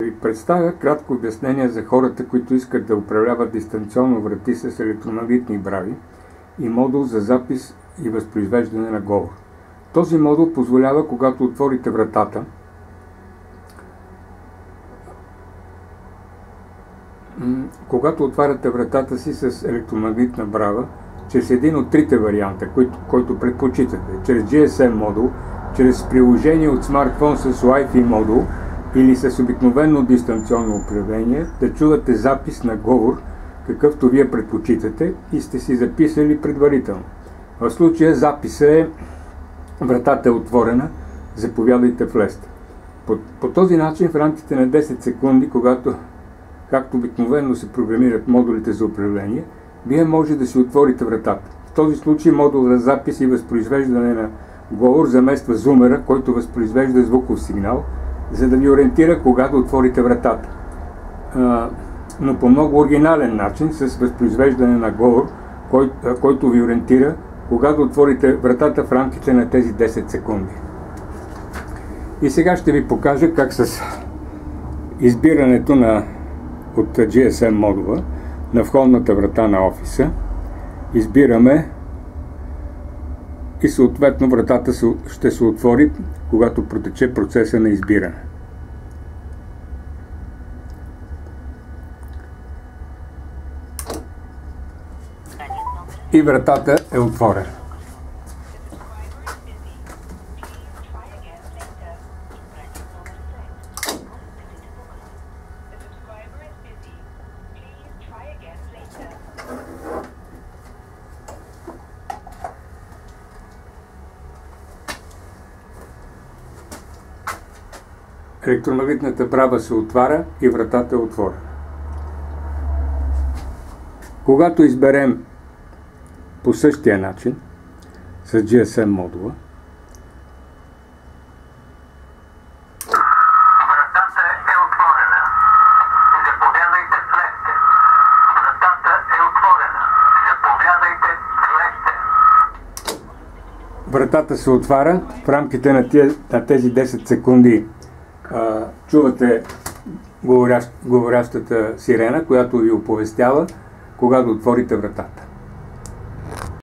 Ви представя кратко обяснение за хората, които искат да управляват дистанционно врати с електромагнитни брави и модул за запис и възпроизвеждане на говор. Този модул позволява, когато отворите вратата, когато отваряте вратата си с електромагнитна брава, чрез един от трите варианта, който предпочитате, чрез GSM модул, чрез приложение от смартфон с Wi-Fi модул или с обикновено дистанционно управление, да чувате запис на говор, какъвто вие предпочитате и сте си записали предварително. В случая записа е: вратата е отворена, заповядайте, влезте. По този начин в рамките на 10 секунди, както обикновено се програмират модулите за управление, вие може да си отворите вратата. В този случай модул за запис и възпроизвеждане на говор замества зумера, който възпроизвежда звуков сигнал, за да ви ориентира кога да отворите вратата. Но по много оригинален начин, с възпроизвеждане на говор, който ви ориентира кога да отворите вратата в рамките на тези 10 секунди. И сега ще ви покажа как с избирането от GSM модула на входната врата на офиса избираме и съответно вратата ще се отвори, когато протече процеса на избиране. И вратата е отворена. Електромагнитната брава се отваря и вратата е отворена. Когато изберем по същия начин с GSM модула, вратата е отворена. Заповядайте, влезте. Вратата е отворена. Заповядайте, влезте. вратата се отваря. В рамките на тези 10 секунди чувате говорящата сирена, която ви оповестява кога да отворите вратата.